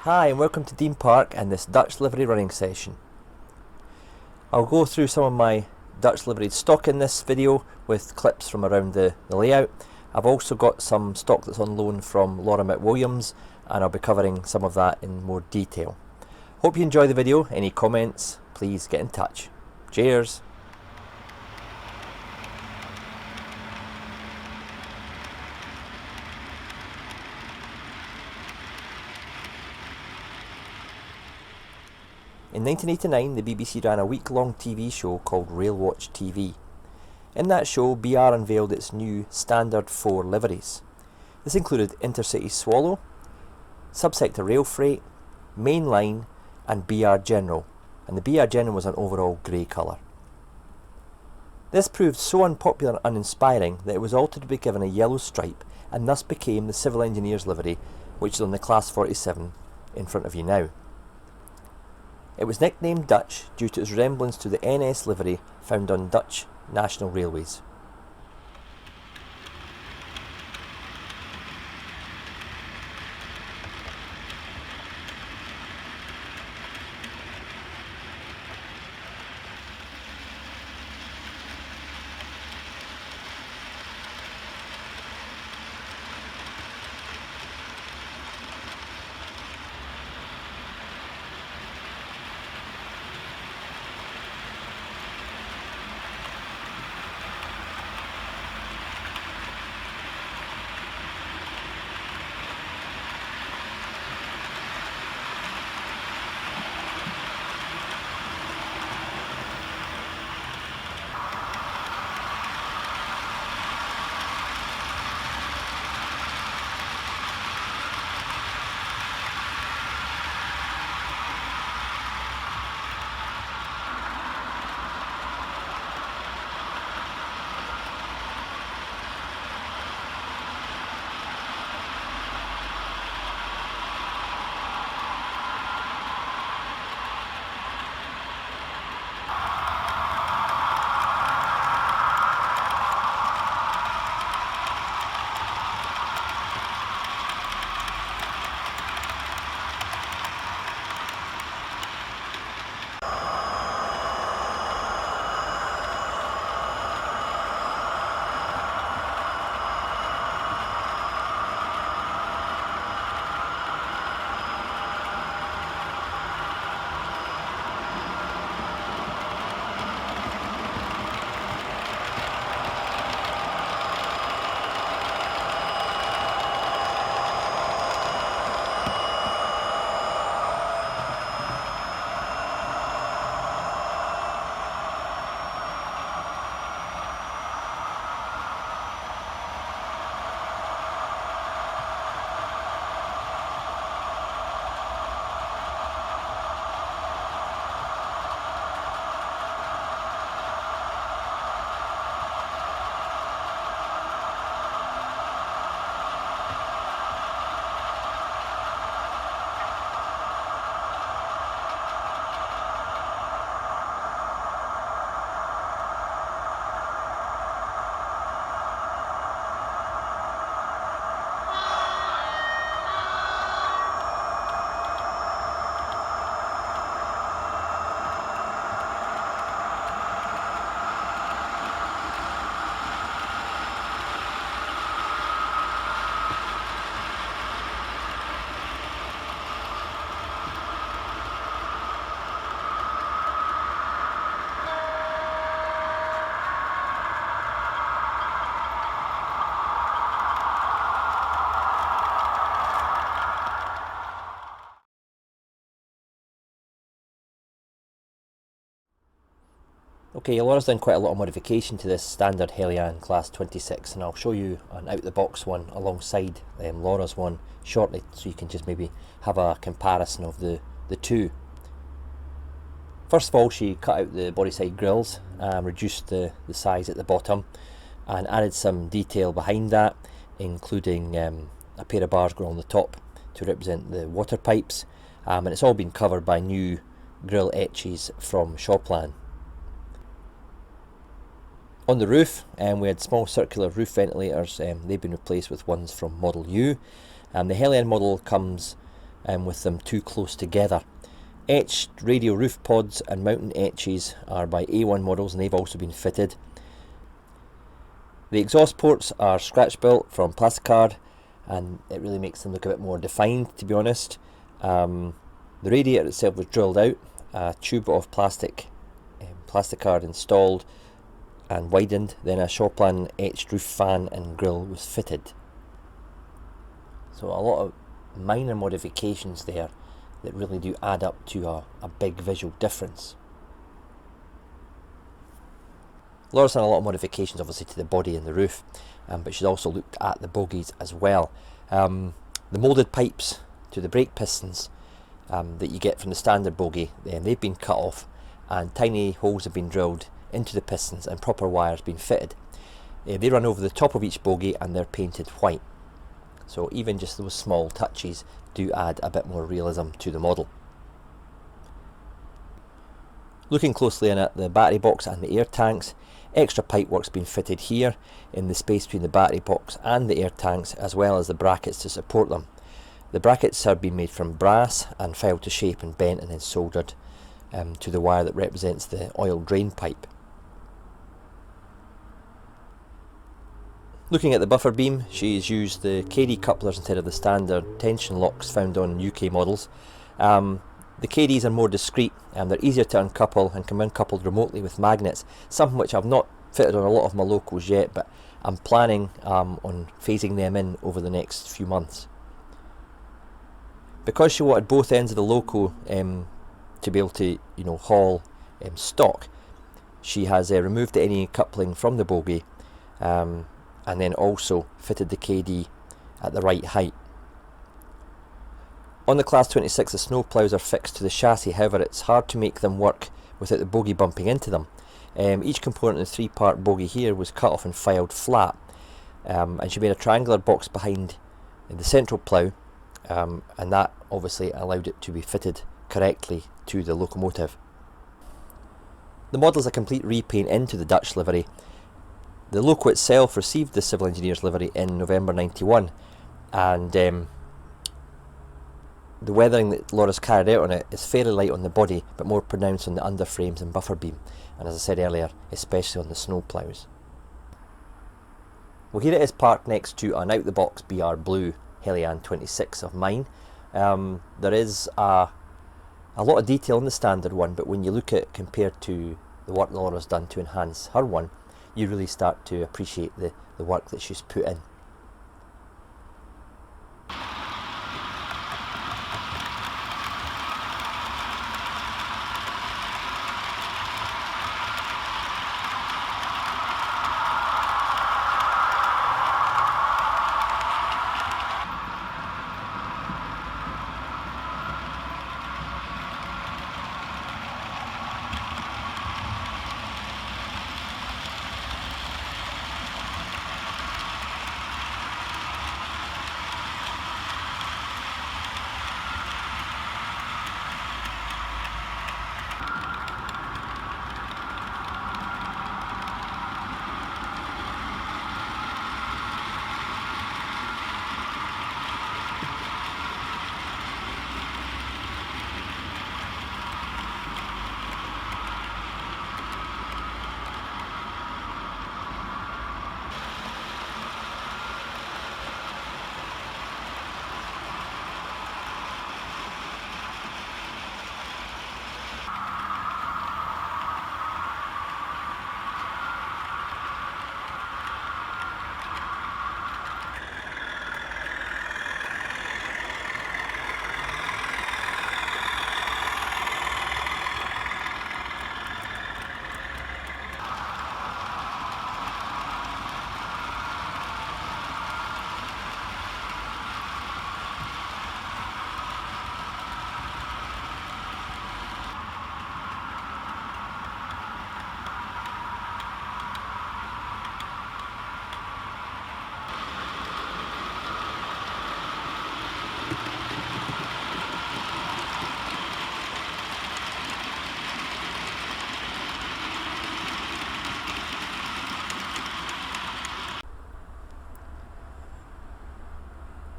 Hi and welcome to Dean Park and this Dutch livery running session. I'll go through some of my Dutch livery stock in this video with clips from around the layout. I've also got some stock that's on loan from Laura McWilliams and I'll be covering some of that in more detail. Hope you enjoy the video. Any comments, please get in touch. Cheers! In 1989, the BBC ran a week-long TV show called Rail Watch TV. In that show, BR unveiled its new Standard 4 liveries. This included Intercity Swallow, Subsector Rail Freight, Mainline and BR General, and the BR General was an overall grey colour. This proved so unpopular and uninspiring that it was altered to be given a yellow stripe and thus became the Civil Engineers livery, which is on the Class 47 in front of you now. It was nicknamed Dutch due to its resemblance to the NS livery found on Dutch national railways. Okay, Laura's done quite a lot of modification to this standard Helian Class 26 and I'll show you an out-the-box one alongside Laura's one shortly so you can just maybe have a comparison of the two. First of all, she cut out the body side grills, reduced the size at the bottom and added some detail behind that, including a pair of bars going on the top to represent the water pipes, and it's all been covered by new grill etches from Shawplan. On the roof, we had small circular roof ventilators. They've been replaced with ones from Model U. The Helian model comes with them too close together. Etched radio roof pods and mountain etches are by A1 models, and they've also been fitted. The exhaust ports are scratch built from plasticard, and it really makes them look a bit more defined, to be honest. The radiator itself was drilled out, a tube of plasticard installed and widened, then a Shawplan etched roof fan and grille was fitted. So a lot of minor modifications there that really do add up to a big visual difference. Laura's done a lot of modifications obviously to the body and the roof, but she's also looked at the bogies as well. The moulded pipes to the brake pistons that you get from the standard bogie, they've been cut off, and tiny holes have been drilled into the pistons and proper wires been fitted. They run over the top of each bogie and they're painted white. So even just those small touches do add a bit more realism to the model. Looking closely in at the battery box and the air tanks, extra pipework's been fitted here in the space between the battery box and the air tanks, as well as the brackets to support them. The brackets have been made from brass and filed to shape and bent and then soldered to the wire that represents the oil drain pipe. Looking at the buffer beam, she's used the KD couplers instead of the standard tension locks found on UK models. The KDs are more discreet and they're easier to uncouple and can be uncoupled remotely with magnets, something which I've not fitted on a lot of my locals yet, but I'm planning on phasing them in over the next few months. Because she wanted both ends of the loco to be able to haul stock, she has removed any coupling from the bogie, and then also fitted the KD at the right height. On the Class 26, the snow ploughs are fixed to the chassis, however it's hard to make them work without the bogie bumping into them. Each component in the three-part bogie here was cut off and filed flat, and she made a triangular box behind the central plough, and that obviously allowed it to be fitted correctly to the locomotive. The model is a complete repaint into the Dutch livery. The loco itself received the Civil Engineers livery in November 91, and the weathering that Laura's carried out on it is fairly light on the body but more pronounced on the underframes and buffer beam, and as I said earlier, especially on the snow ploughs. Well, here it is parked next to an out-the-box BR Blue Helian 26 of mine. There is a lot of detail in the standard one, but when you look at it compared to the work Laura's done to enhance her one, you really start to appreciate the work that she's put in.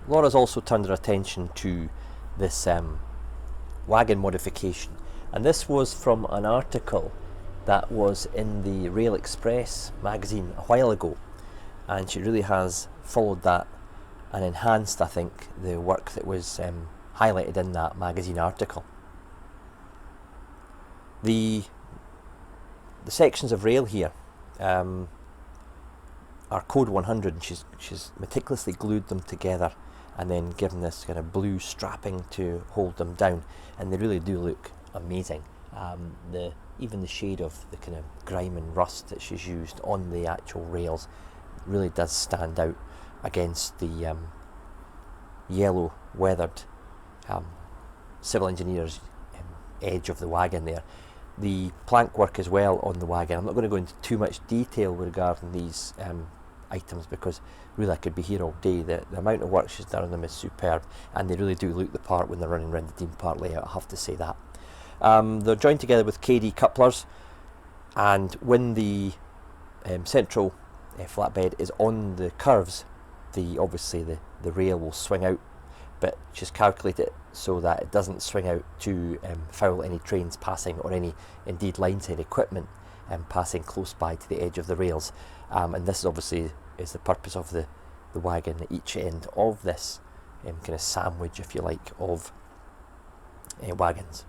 Laura's also turned her attention to this wagon modification, and this was from an article that was in the Rail Express magazine a while ago, and she really has followed that and enhanced, I think, the work that was highlighted in that magazine article. The sections of rail here are code 100, and she's meticulously glued them together and then given this kind of blue strapping to hold them down, and they really do look amazing. Even the shade of the kind of grime and rust that she's used on the actual rails really does stand out against the yellow weathered civil engineer's edge of the wagon there. The plank work as well on the wagon, I'm not going to go into too much detail regarding these items because really I could be here all day. The amount of work she's done on them is superb, and they really do look the part when they're running around the Dean Park layout, I have to say that. They're joined together with KD couplers, and when the central flatbed is on the curves, obviously the rail will swing out, but she's calculated it so that it doesn't swing out to foul any trains passing or any indeed lineside equipment passing close by to the edge of the rails, and this obviously is the purpose of the wagon at each end of this kind of sandwich, if you like, of wagons.